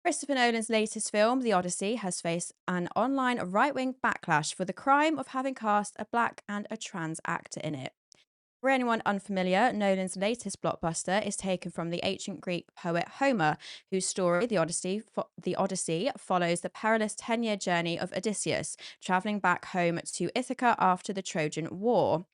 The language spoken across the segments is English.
Christopher Nolan's latest film, The Odyssey, has faced an online right wing backlash for the crime of having cast a black and a trans actor in it. For anyone unfamiliar, Nolan's latest blockbuster is taken from the ancient Greek poet Homer, whose story, the Odyssey follows the perilous 10-year journey of Odysseus, traveling back home to Ithaca after the Trojan War.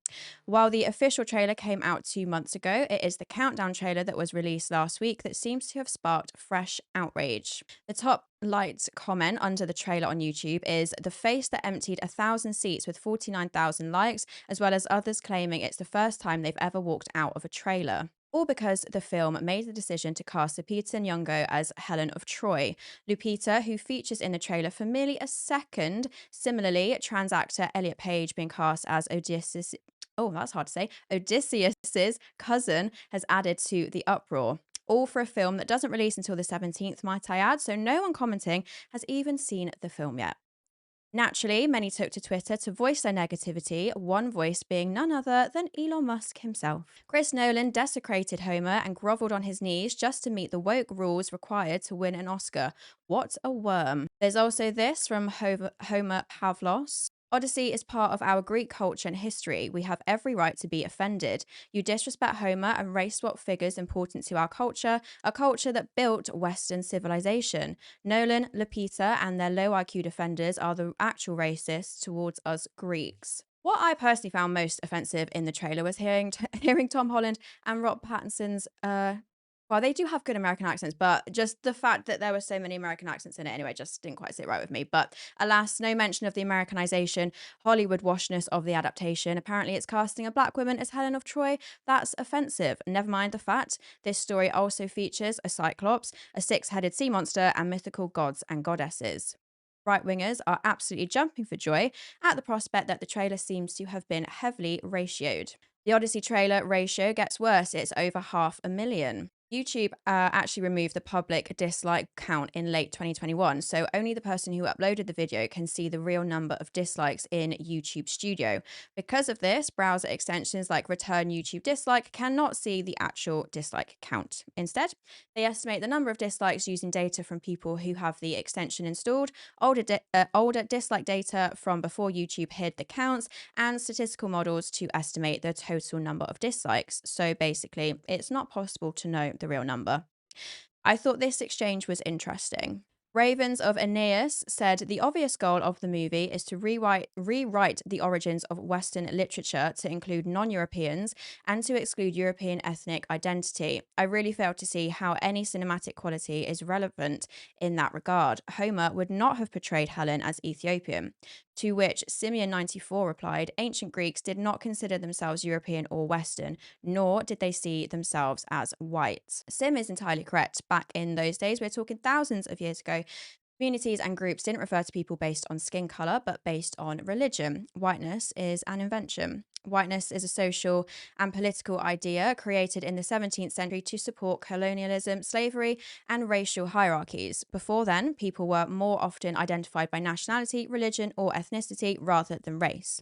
While the official trailer came out 2 months ago, it is the countdown trailer that was released last week that seems to have sparked fresh outrage. The top liked comment under the trailer on YouTube is the face that emptied 1,000 seats with 49,000 likes, as well as others claiming it's the first time they've ever walked out of a trailer. All because the film made the decision to cast Lupita Nyong'o as Helen of Troy. Lupita, who features in the trailer for merely a second, similarly, trans actor Elliot Page being cast as Odysseus. Oh, that's hard to say. Odysseus's cousin has added to the uproar. All for a film that doesn't release until the 17th, might I add, so no one commenting has even seen the film yet. Naturally, many took to Twitter to voice their negativity, one voice being none other than Elon Musk himself. Chris Nolan desecrated Homer and grovelled on his knees just to meet the woke rules required to win an Oscar. What a worm. There's also this from Homer Pavlos. Odyssey is part of our Greek culture and history. We have every right to be offended. You disrespect Homer and race swap figures important to our culture, a culture that built Western civilization. Nolan, Lupita, and their low IQ defenders are the actual racists towards us Greeks. What I personally found most offensive in the trailer was hearing Tom Holland and Rob Pattinson's well, they do have good American accents, but just the fact that there were so many American accents in it anyway just didn't quite sit right with me. But alas, no mention of the Americanization, Hollywood washness of the adaptation. Apparently, it's casting a black woman as Helen of Troy. That's offensive. Never mind the fact this story also features a cyclops, a six-headed sea monster, and mythical gods and goddesses. Right wingers are absolutely jumping for joy at the prospect that the trailer seems to have been heavily ratioed. The Odyssey trailer ratio gets worse, it's over 500,000. YouTube actually removed the public dislike count in late 2021, so only the person who uploaded the video can see the real number of dislikes in YouTube Studio. Because of this, browser extensions like Return YouTube Dislike cannot see the actual dislike count. Instead, they estimate the number of dislikes using data from people who have the extension installed, older dislike data from before YouTube hid the counts, and statistical models to estimate the total number of dislikes. So basically, it's not possible to know the real number. I thought this exchange was interesting. Ravens of Aeneas said the obvious goal of the movie is to rewrite the origins of Western literature to include non Europeans and to exclude European ethnic identity. I really fail to see how any cinematic quality is relevant in that regard. Homer would not have portrayed Helen as Ethiopian. To which Simeon94 replied, ancient Greeks did not consider themselves European or Western, nor did they see themselves as white. Sim is entirely correct. Back in those days, we're talking thousands of years ago, communities and groups didn't refer to people based on skin color, but based on religion. Whiteness is an invention. Whiteness is a social and political idea created in the 17th century to support colonialism, slavery, and racial hierarchies. Before then, people were more often identified by nationality, religion, or ethnicity rather than race.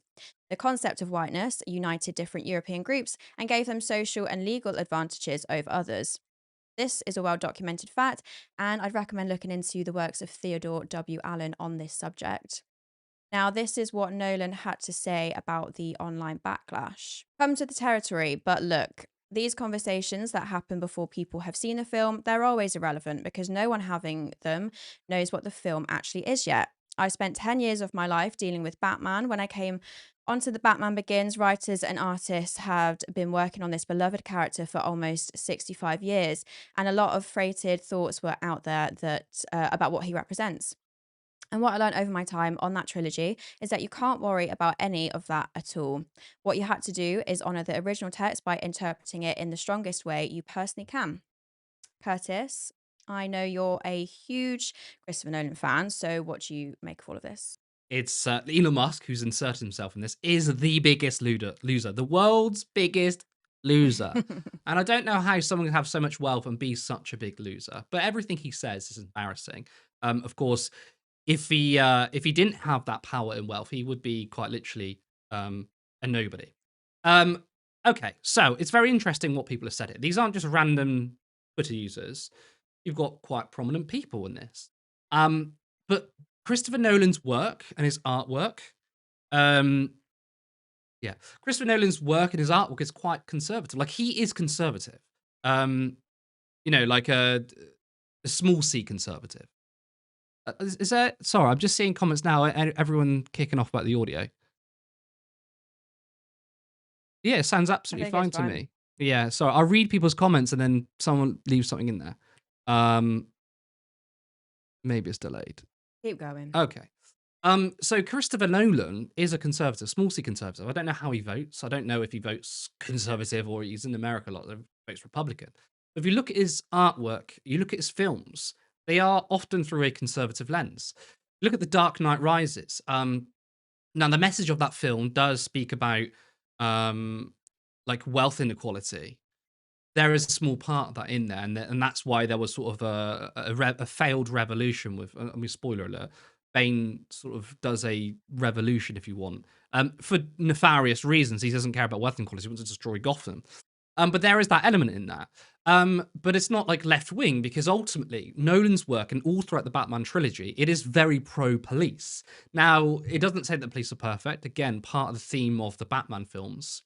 The concept of whiteness united different European groups and gave them social and legal advantages over others. This is a well documented fact, and I'd recommend looking into the works of Theodore W. Allen on this subject. Now, this is what Nolan had to say about the online backlash. Come to the territory, but look, these conversations that happen before people have seen the film, they're always irrelevant because no one having them knows what the film actually is yet. I spent 10 years of my life dealing with Batman. When I came onto the Batman Begins, writers and artists had been working on this beloved character for almost 65 years, and a lot of freighted thoughts were out there that about what he represents. And what I learned over my time on that trilogy is that you can't worry about any of that at all. What you had to do is honor the original text by interpreting it in the strongest way you personally can. Curtis, I know you're a huge Christopher Nolan fan, so what do you make of all of this? It's Elon Musk who's inserted himself in this is the biggest loser, the world's biggest loser. And I don't know how someone can have so much wealth and be such a big loser. But everything he says is embarrassing. Of course, if he didn't have that power and wealth, he would be quite literally a nobody. Um, okay, so it's very interesting what people have said. It these aren't just random Twitter users. You've got quite prominent people in this. Um, but Christopher Nolan's work and his artwork, um, yeah, Christopher Nolan's work and his artwork is quite conservative. Like he is conservative. Um, like a small c conservative. Is there? Sorry, I'm just seeing comments now. Everyone kicking off about the audio. Yeah, it sounds I absolutely think it's fine to fine. me. Yeah, sorry, I'll read people's comments and then someone leaves something in there. Um, maybe it's delayed. Keep going. Okay. So Christopher Nolan is a conservative, small c conservative. I don't know how he votes. I don't know if he votes conservative or he's in America a lot, so votes Republican. If you look at his artwork, you look at his films, they are often through a conservative lens. Look at The Dark Knight Rises. Now the message of that film does speak about um, like wealth inequality. There is a small part of that in there, and that's why there was sort of a failed revolution with. I mean, spoiler alert: Bane sort of does a revolution, if you want, for nefarious reasons. He doesn't care about wealth inequality; he wants to destroy Gotham. But there is that element in that. But it's not like left wing because ultimately Nolan's work and all throughout the Batman trilogy, it is very pro police. Now, it doesn't say that the police are perfect. Again, part of the theme of the Batman films,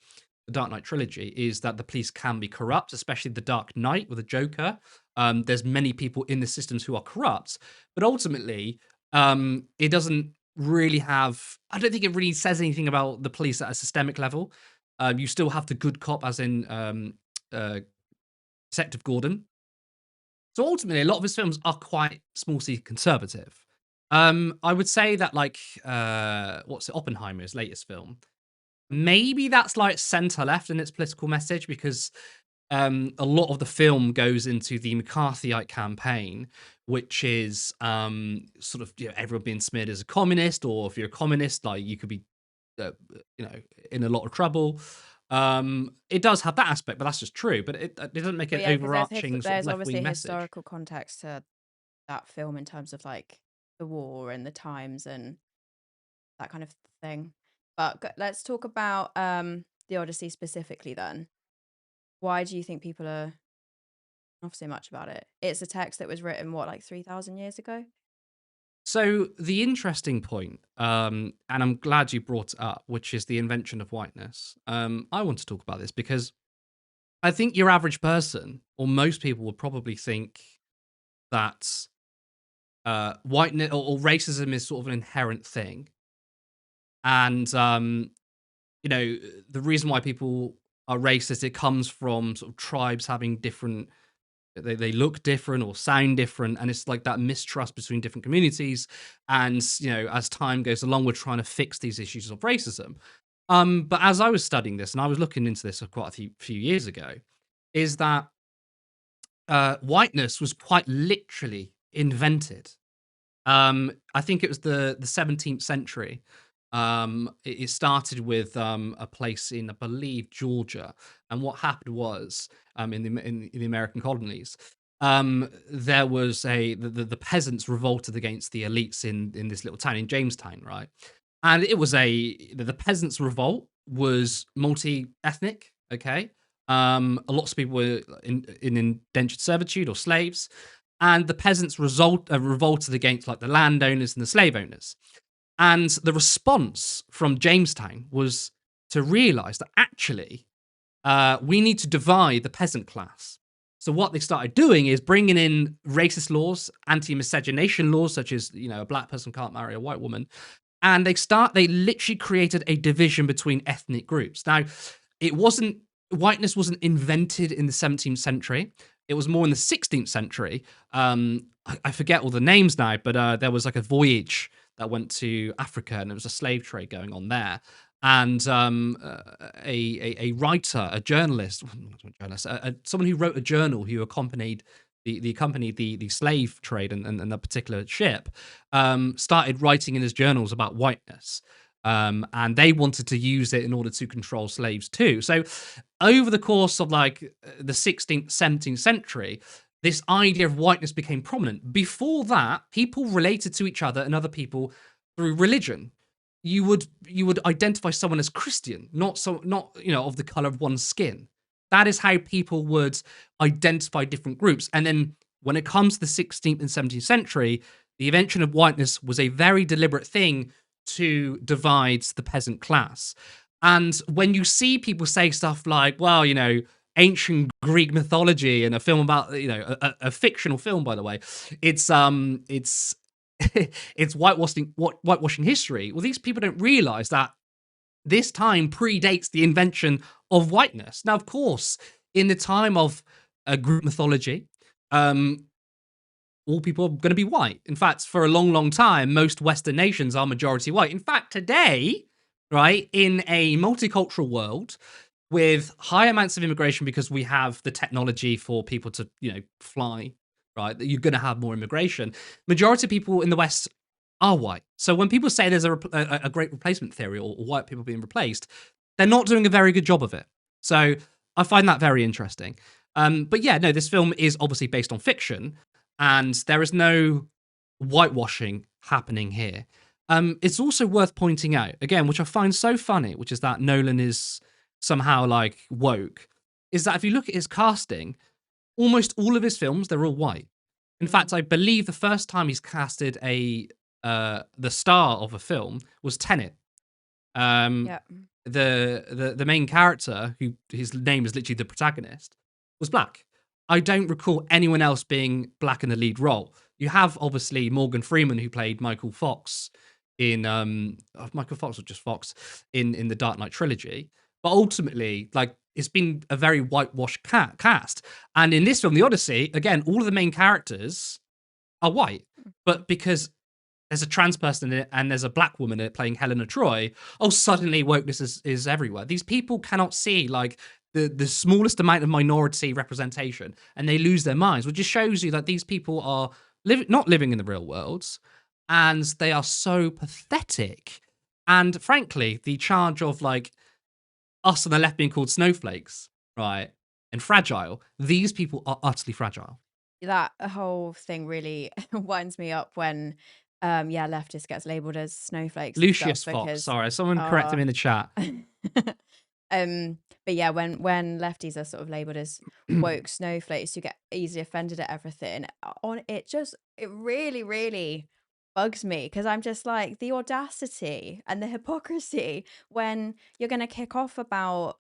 the Dark Knight trilogy, is that the police can be corrupt, especially the Dark Knight with the Joker. There's many people in the systems who are corrupt, but ultimately, it doesn't really have. I don't think it really says anything about the police at a systemic level. You still have the good cop, as in uh, Detective Gordon. So ultimately, a lot of his films are quite small c conservative. I would say that like what's it, Oppenheimer, his latest film. Maybe that's like center left in its political message because a lot of the film goes into the McCarthyite campaign, which is sort of everyone being smeared as a communist, or if you're a communist, like you could be uh, in a lot of trouble. It does have that aspect, but that's just true. But it doesn't make But an yeah, because overarching sort of there's left obviously wing a message. historical context to that film in terms of like the war and the times and that kind of thing. But let's talk about the Odyssey specifically then. Why do you think people are not so much about it? It's a text that was written what, like 3,000 years ago? So the interesting point, and I'm glad you brought it up, which is the invention of whiteness. I want to talk about this because I think your average person, or most people, would probably think that whiteness or racism is sort of an inherent thing, and the reason why people are racist, it comes from sort of tribes having different. They look different or sound different, and it's like that mistrust between different communities. And as time goes along, we're trying to fix these issues of racism. But as I was studying this, and I was looking into this quite a few years ago, is that whiteness was quite literally invented. I think it was the 17th century. It started with a place in, I believe, Georgia, and what happened was in the American colonies, there was the peasants revolted against the elites in this little town in Jamestown, right? And it was the peasants' revolt was multi ethnic. Okay, a lot of people were in indentured servitude or slaves, and the peasants revolted against like the landowners and the slave owners. And the response from Jamestown was to realize that actually we need to divide the peasant class. So what they started doing is bringing in racist laws, anti-miscegenation laws, such as a black person can't marry a white woman, and they literally created a division between ethnic groups. Now, it wasn't whiteness wasn't invented in the 17th century. It was more in the 16th century. I forget all the names now, but there was like a voyage that went to Africa, and there was a slave trade going on there. And a writer, a journalist, not a journalist, someone who wrote a journal who accompanied the slave trade and the particular ship, started writing in his journals about whiteness. And they wanted to use it in order to control slaves too. So, over the course of like the 16th, 17th century, this idea of whiteness became prominent. Before that, people related to each other and other people through religion. You would identify someone as Christian, not of the color of one's skin. That is how people would identify different groups. And then when it comes to the 16th and 17th century, the invention of whiteness was a very deliberate thing to divide the peasant class. And when you see people say stuff like, well, ancient Greek mythology and a film about, a fictional film, by the way, it's it's whitewashing history. Well, these people don't realize that this time predates the invention of whiteness. Now, of course, in the time of Greek mythology, um, all people are going to be white. In fact, for a long, long time, most Western nations are majority white. In fact, today, right, in a multicultural world with high amounts of immigration because we have the technology for people to, fly, right, that you're going to have more immigration. Majority of people in the West are white. So when people say there's a great replacement theory or white people being replaced, they're not doing a very good job of it. So I find that very interesting. But yeah, no, this film is obviously based on fiction, and there is no whitewashing happening here. It's also worth pointing out, again, which I find so funny, which is that Nolan is somehow like woke, is that if you look at his casting, almost all of his films, they're all white. In fact, I believe the first time he's casted the star of a film was Tenet. Um, Yeah. the main character, who his name is literally the protagonist, was black. I don't recall anyone else being black in the lead role. You have obviously Morgan Freeman, who played Michael Fox in Michael Fox or just Fox in the Dark Knight trilogy. But ultimately, like, it's been a very whitewashed cast. And in this film, The Odyssey, again, all of the main characters are white, but because there's a trans person in it and there's a black woman in it playing Helena Troy, oh, suddenly wokeness is everywhere. These people cannot see like the smallest amount of minority representation, and they lose their minds, which just shows you that these people are not living in the real world, and they are so pathetic. And frankly, the charge of like us on the left being called snowflakes, right, and fragile, these people are utterly fragile. That whole thing really winds me up when, leftist gets labeled as snowflakes and stuff Lucius Fox, because, sorry, someone correct him uh, in the chat. but yeah, when lefties are sort of labeled as woke snowflakes, you get easily offended at everything. It really, really bugs me because I'm just like the audacity and the hypocrisy when you're going to kick off about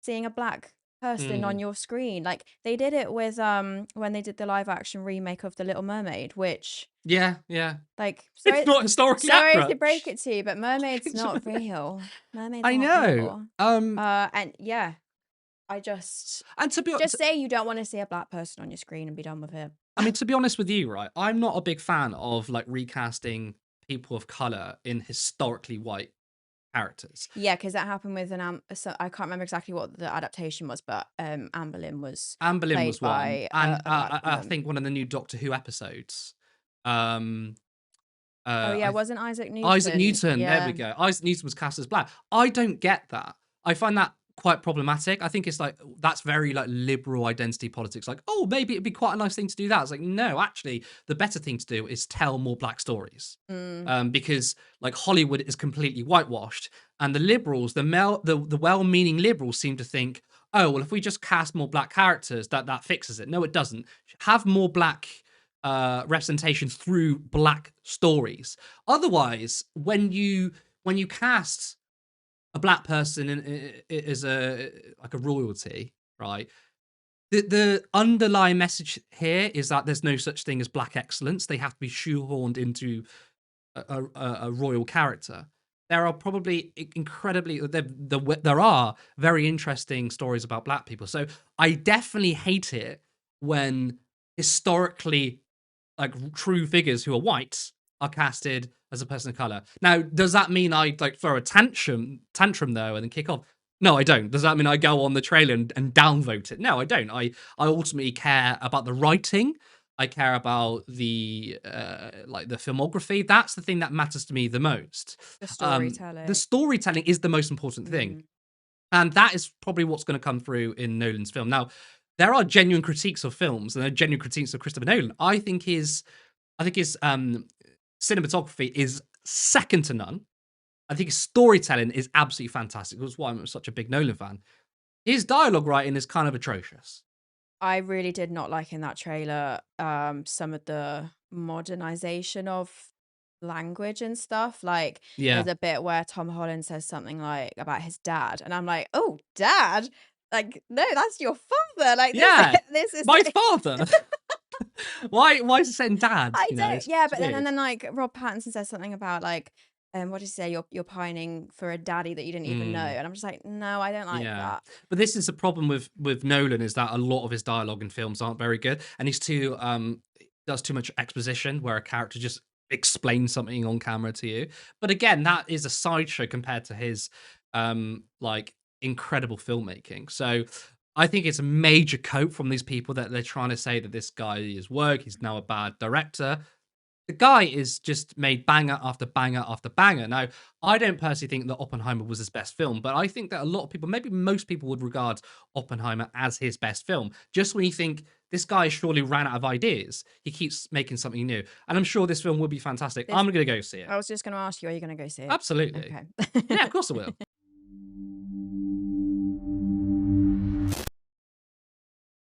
seeing a black person on Mm. your screen. Like they did it with when they did the live action remake of The Little Mermaid, which Yeah, yeah. like It's not historically sorry to accurate. break it to you, but mermaids not real. Mermaids I aren't know. real. And yeah, I And to be just honest, say you don't want to see a black person on your screen and be done with it. I mean, to be honest with you, right? I'm not a big fan of like recasting people of color in historically white characters. Yeah, because that happened with so I can't remember exactly what the adaptation was, but Anne Boleyn was Anne Boleyn played was one, by and a black I woman. think one of the new Doctor Who episodes. Um, Oh yeah, I wasn't Isaac Isaac Newton? Newton, there we Yeah. go. Isaac Newton was cast as black. I don't get that. I find that quite problematic. I think it's like that's very like liberal identity politics. Like, oh, maybe it'd be quite a nice thing to do that. It's like, no, actually, the better thing to do is tell more black stories. Mm. Because like Hollywood is completely whitewashed, and the liberals, the well-meaning liberals, seem to think, oh, well, if we just cast more black characters, that fixes it. No, it doesn't. Have more black representation through black stories. Otherwise, when you cast a black person as a like a royalty, right? The underlying message here is that there's no such thing as black excellence. They have to be shoehorned into a royal character. There are probably incredibly there are very interesting stories about black people. So I definitely hate it when historically like true figures who are white are casted as a person of color. Now, does that mean I like throw a tantrum though and then kick off? No, I don't. Does that mean I go on the trailer and downvote it? No, I don't. I ultimately care about the writing. I care about the like the filmography. That's the thing that matters to me the most. The The storytelling. storytelling is the most important thing, Mm. and that is probably what's going to come through in Nolan's film. Now, there are genuine critiques of films, and there are genuine critiques of Christopher Nolan. I think his cinematography is second to none. I think his storytelling is absolutely fantastic. That's why I'm such a big Nolan fan. His dialogue writing is kind of atrocious. I really did not like in that trailer, some of the modernization of language and stuff. Like, Yeah. there's a bit where Tom Holland says something like about his dad, and I'm like, "Oh, dad? Like, no, that's your father. Like, this, Yeah. this is My like." father. Why is it saying dad? I You know, don't. it's Yeah, it's but then and weird. then like Rob Pattinson says something about like, what did he say? You're pining for a daddy that you didn't even know, Mm. and I'm just like, no, I don't like Yeah, that. but this is the problem with Nolan is that a lot of his dialogue in films aren't very good, and he's too does too much exposition where a character just explains something on camera to you. But again, that is a sideshow compared to his like incredible filmmaking. So I think it's a major cope from these people that they're trying to say that this guy is woke, he's now a bad director. The guy is just made banger after banger after banger. Now, I don't personally think that Oppenheimer was his best film, but I think that a lot of people, maybe most people, would regard Oppenheimer as his best film. Just when you think this guy surely ran out of ideas, he keeps making something new. And I'm sure this film will be fantastic. This I'm going to go see it. I was just going to ask you, are you going to go see it? Absolutely. Okay. Yeah, of course I will.